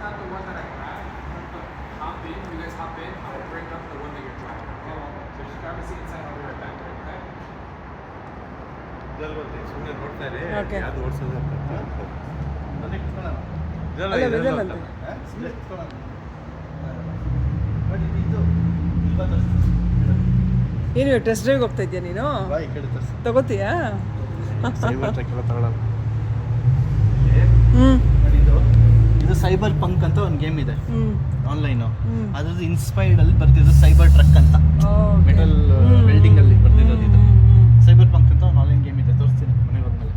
have the one that I had. But hop in. You guys hop in. I'll bring up the one that you're driving. Okay? So just grab a seat inside. I'll be right back. Okay? ಸುಮ್ಮನೆ ನೋಡ್ತಾರೆ Okay. ಯಾವ್ದು ಓಡಿಸೋದು ಅಂತ ಅಲ್ಲ ವೆದಲ್ಲಂತೆ ಏನು test ಡ್ರೈವ್ಗೆ ಹೋಗ್ತಾ ಇದೆಯಾ ನೀನು ತಗೋತೀಯಾ ಹ್ಞೂ ಇದು ಸೈಬರ್ ಪಂಕ್ ಅಂತ ಒಂದು ಗೇಮ್ ಇದೆ ಹ್ಞೂ ಆನ್ಲೈನು ಅದ್ರದ್ದು ಇನ್ಸ್ಪೈರ್ಡ್ ಅಲ್ಲಿ ಬರ್ತಿದ್ದು ಸೈಬರ್ ಟ್ರಕ್ ಅಂತ ಮೆಟಲ್ ವೆಲ್ಡಿಂಗ್ ಅಲ್ಲಿ ಬರ್ತಿರೋದು ಇದು ಸೈಬರ್ ಪಂಕ್ ಅಂತ ಒಂದು ಆನ್ಲೈನ್ ಗೇಮ್ ಇದೆ ತೋರಿಸ್ತೀನಿ ಮನೆಗೆ ಹೋದ್ಮೇಲೆ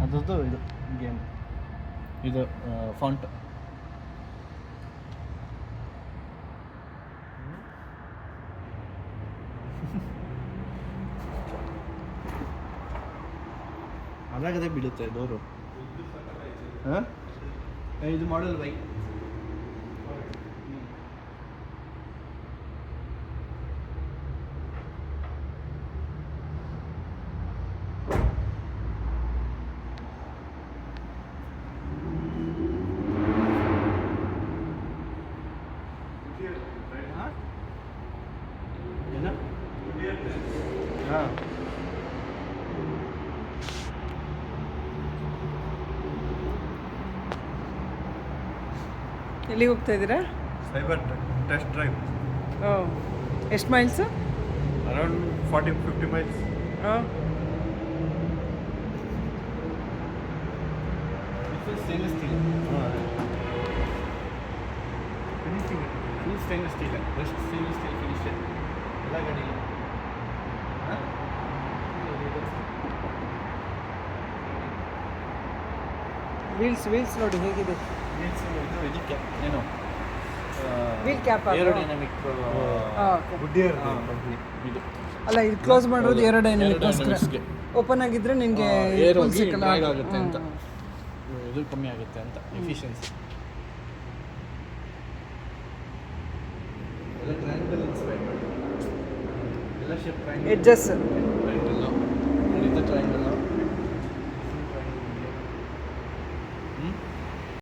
ಅದ್ರದ್ದು ಇದು ಗೇಮ್ ಇದು ಫಾಂಟ್ ಅದಾಗದೆ ಬಿಡುತ್ತೆ ಡೋರು ಹಾಂ ಇದು ಮಾಡಲ್ ಬೈ ಹಾಂ ಎಲ್ಲಿಗೆ ಹೋಗ್ತಾ ಇದ್ದೀರಾ ಸೈಬರ್ ಟೆಸ್ಟ್ ಡ್ರೈವ್ ಓ ಎಷ್ಟು ಮೈಲ್ಸು ಅರೌಂಡ್ 40-50 miles. ಹಾಂ stainless steel finishing full stainless steel best stainless steel finish ಎಲ್ಲ ಗಾಡಿ ವೀಲ್ಸ್ ನೋಡಿ ಹೇಗಿದೆ ಇದಕ್ಕೆ ಏನು ವೀಲ್ ಕ್ಯಾಪ್ ಏರೋಡೈನಮಿಕ್ ಓಕೆ ಗುಡ್ಡಿಯರ್ ಇದು ಅಲ್ಲ ಇದು ಕ್ಲೋಸ್ ಮಾಡೋದು ಏರೋಡೈನಮಿಕ್ಗೋಸ್ಕರ Aerodynamics ಗೆ. ಓಪನ್ ಆಗಿದ್ರೆ ನಿನಗೆ ಏರ್ ಹೋಗಿ ಡ್ರ್ಯಾಗ್ ಆಗುತ್ತೆ ಅಂತ ಇದು ಕಮ್ಮಿ ಆಗುತ್ತೆ ಅಂತ ಎಫಿಷಿಯನ್ಸಿ ಎಲ್ಲ ಟ್ರಯಾಂಗಲ್ ಇನ್ಸ್ಪೈರ್ಡ್ ಎಲ್ಲ shape triangle edges triangle triangle